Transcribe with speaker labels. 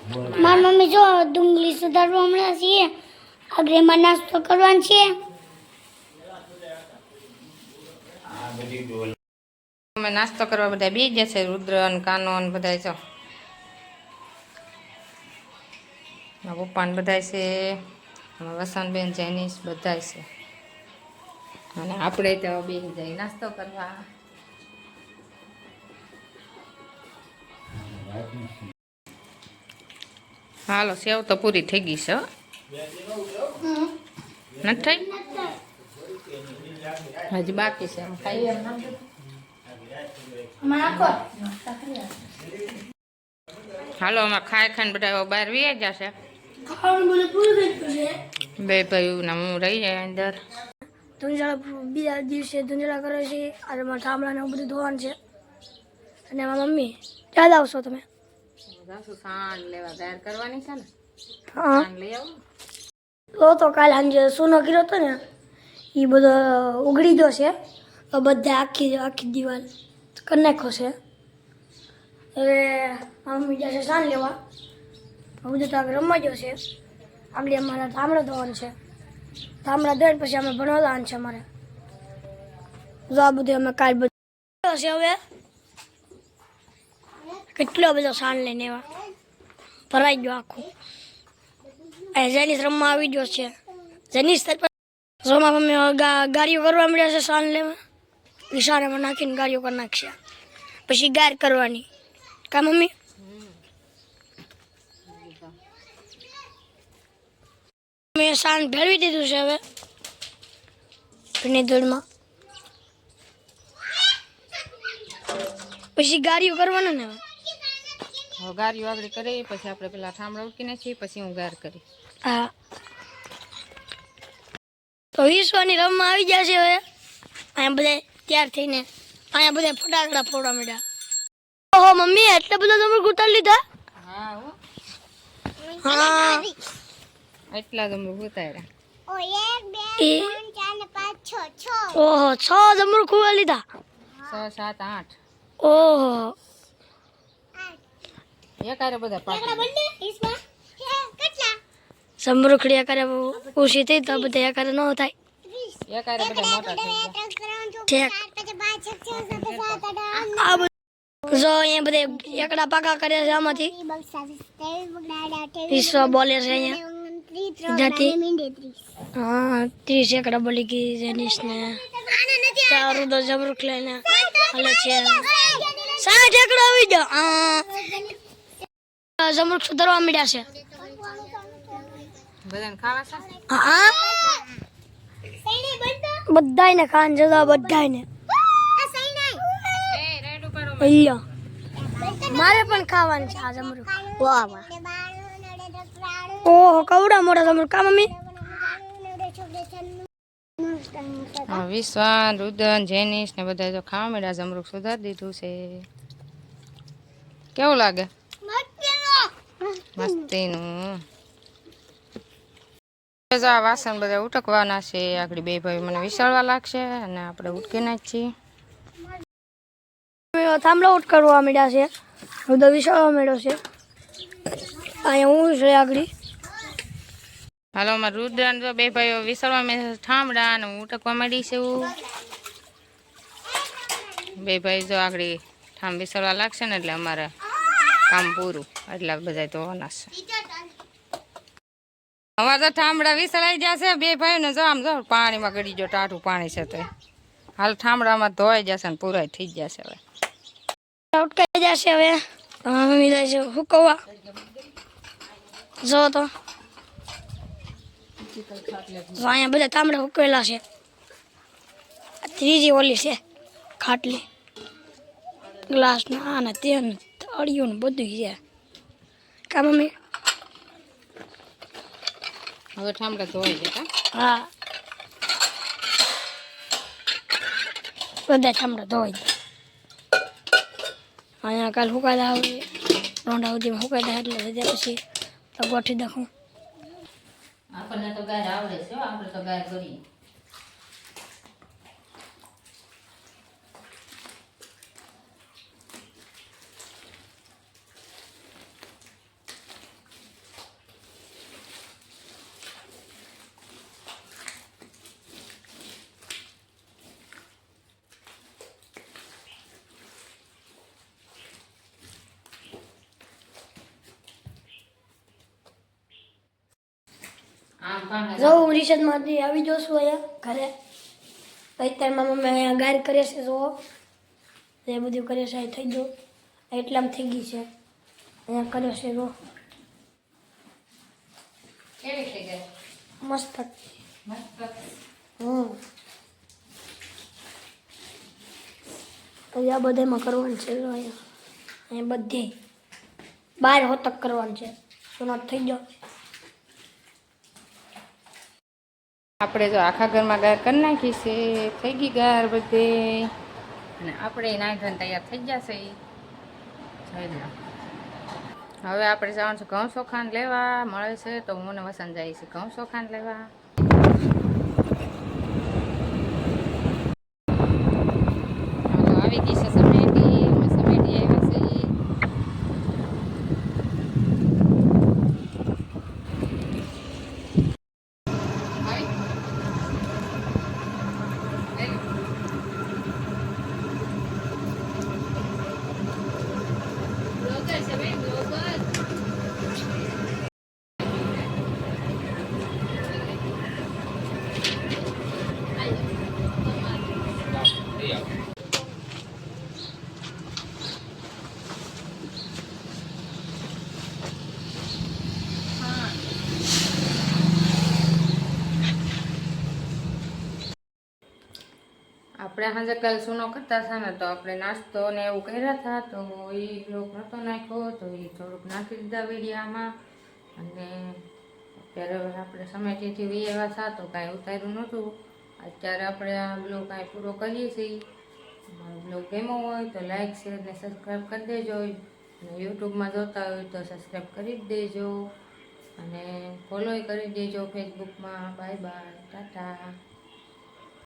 Speaker 1: મારી મમ્મી જો ડુંગળી સુધારવા હમણાં છીએ આગળ એમાં નાસ્તો કરવાનો છે.
Speaker 2: અમે નાસ્તો કરવા બધા બી ગયા છે. રુદ્ર અને કાનો ને બધા છો પપ્પા ને બધા છે. વસંતબેન જેનીશ બધા છે અને આપણે તો બે જાય નાસ્તો કરવા. હાલો સેવ તો પૂરી થઈ ગઈ છે. નથી થઈ હજી બાકી છે. એમ ખાઈએ હાલો અમે ખાઈ ખાઈને બધા બહાર વી જશે. બે ભાઈ ને હું રહી જાય અંદર.
Speaker 1: ધુંજળા બીજા દિવસે ધુંજળા કરે છે. આજે મારા ઠામડાને બધું ધોવાનું છે. અને મારા મમ્મી ક્યાં આવશો તમે?
Speaker 2: સાંજ લેવા તૈયાર કરવાની છે ને.
Speaker 1: હા
Speaker 2: સાંજ લઈ આવો.
Speaker 1: તો કાલે સાંજે સૂનો કર્યો હતો ને એ બધો ઉગડી ગયો છે. તો બધા આખી દિવાલ કરી નાખ્યો છે. હવે મમ્મી જશે સાંજ લેવા. બધું તો આગળ રમવા ગયો છે. આગળ અમારા ધામડા ધોવાનું છે. ધામડા ધોઈને પછી અમે ભણવા જવાનું છે અમારે. જો આ બધું અમે કાલ બધું છે. હવે કેટલો બધો સાંજ લઈને એવા ભરાઈ ગયો આખું. જેનીસ રમવા આવી ગયો છે. જેનીસ સોમાં મમ્મી ગાડીઓ કરવા મળ્યા છે. સાંજ લેવા વિશાળમાં નાખીને ગાડીઓ કરી નાખશે. પછી ગાર કરવાની કા મમ્મી? મેં સાંજ ભેળવી દીધું છે. હવે ભીની ધૂળમાં પછી ગાડીઓ કરવાના ને
Speaker 2: હવે ગાડીઓ આગળ કરી પછી આપણે પેલા ઠામડા ઉકીને છીએ પછી હું ગાર કરી.
Speaker 1: હા તો વિશ્વાની રમવા આવી જશે. હવે અહીંયા બધા તૈયાર થઈને અહીંયા બધા ફટાકડા ફોડવા માંડ્યા. ઓહો મમ્મી એટલે બધા તમે ગુતાર લીધા?
Speaker 2: હા હો
Speaker 1: હા
Speaker 2: એટલા જ અમે ઉતાર્યા.
Speaker 1: ઓહો 6 જમરૂ ખુવા લીધા.
Speaker 2: 6 7 8
Speaker 1: ઓહો
Speaker 2: એકારે બધા પાકી
Speaker 1: સમૃખડી કરે ઓછી થઈ તો બધા કરે ન થાય.
Speaker 2: એકારે બધા મોટા થઈ
Speaker 1: ઠેક જો અહીંયા બધે એકડા પાકા કરે છે. આમાંથી વિશ્વ બોલે છે અહીંયા. હા 30 એકડા બોલી ગઈ જેનીશ ને. ચારું તો જબરૂખ લઈને હાલે છે. 60 એકડા આવી જાઓ. જમરૂખ સુધારવા મળ્યા છે.
Speaker 2: બધાને ખાવા છે.
Speaker 1: હા બધાને ખાન જતા બધાને. અહીંયા મારે પણ ખાવાનું છે આ જમરૂખ. વાહ વાહ ઓહો કવડા મોટા જમરૂખ કા મમ્મી?
Speaker 2: વિશ્વાન રુદન જેનીશ ને બધા જો ખાવા મળ્યા. જમરૂખ સુધારી દીધું છે. કેવું લાગે? મસ્તીનું. આ વાસણ બધા ઉટકવાના છે. આગળ બે ભાઈ મને વિસાળવા લાગશે અને આપણે ઉટકી નાખીએ.
Speaker 1: થાંભલા ઉટકવા મળ્યા છે. બધો વિસાળવા મળ્યો છે. અહીંયા હું છે આગળ.
Speaker 2: હાલો અમારે રુદ્ર જો બે ભાઈઓ વિસાળવા મેં ઠામડા અને હું ઉટકવા માંડી છે. બે ભાઈ જો આગળ ઠામ વિસાળવા લાગશે ને એટલે અમારે કામ પૂરું. એટલા બધા ધોવાના છે. અમારે તો ઠામડા વિસળાઈ જશે. બે ભાઈ ને જો આમ જો પાણીમાં ગળી જો ટાઢું પાણી છે. તો હાલ ઠામડામાં ધોવાઈ જશે ને પૂરાઈ થઈ જશે. હવે
Speaker 1: ઉટકાઈ જશે. હવે મમ્મી જાય છે હુકવવા. જો તો અહીંયા બધા તાંબડા હુકવેલા છે. ત્રીજી ઓલી છે ખાટલી ગ્લાસ ના ને તે અડિયું ને બધું છે. કા મમ્મી?
Speaker 2: હવે ઠામડા ધોવાઈ જતા.
Speaker 1: હા બધા ઠામડા ધોવાઈ જાય. અહીંયા કાલ હુકાતા આવે રોંડા સુધીમાં હુકાતા એટલે બધા પછી ગોઠવી નાખું.
Speaker 2: આપણને તો ગાય આવડે છે. આપણે તો ગાય કરીએ. આમ પાસે
Speaker 1: જો હું રિસર્ચમાંથી આવી જાઉં છું અહીંયા ઘરે અત્યારમાં મમ્મી અહીંયા ગાય કરે છે જો એ બધું કરે છે અહીં થઈ ગયું એટલામાં થઈ ગઈ છે અહીંયા કરે છે જો
Speaker 2: કેવી થઈ ગઈ
Speaker 1: મસ્ત
Speaker 2: મસ્ત
Speaker 1: પછી આ બધામાં કરવાનું છે જો અહીંયા બધે 12 હોતક કરવાનું છે સોના થઈ ગયો
Speaker 2: આપણે જો આખા ઘરમાં ગાર કરી નાખી છે થઈ ગઈ ગાર બધે અને આપણે નાઈ ધોઈને તૈયાર થઈ જશે જોઈ લો હવે આપણે જવાનું છે ઘઉં ચોખાન લેવા મળે છે તો હું ને વસંત જાય છે ઘઉં ચોખાન લેવા હાલો આવી ગઈ છે સમેટી અમે સમેટી આવ્યા છે આપણે સાંજે કાલ સૂનો કરતા હતા ને તો આપણે નાસ્તો ને એવું કર્યા હતા તો એ બ્લોગ નહોતો નાખ્યો તો એ થોડુંક નાખી દીધા વિડીયામાં અને અત્યારે આપણે સમેટીથી વિયેવા હતા તો કાંઈ ઉતાર્યું નહોતું અત્યારે આપણે આ બ્લોગ કાંઈ પૂરો કરીએ છીએ મારો બ્લોગ ગમ્યો હોય તો લાઇક શેર ને સબસ્ક્રાઈબ કરી દેજો અને યુટ્યુબમાં જોતા હોય તો સબસ્ક્રાઈબ કરી જ દેજો અને ફોલોય કરી દેજો ફેસબુકમાં બાય બાય ટાટા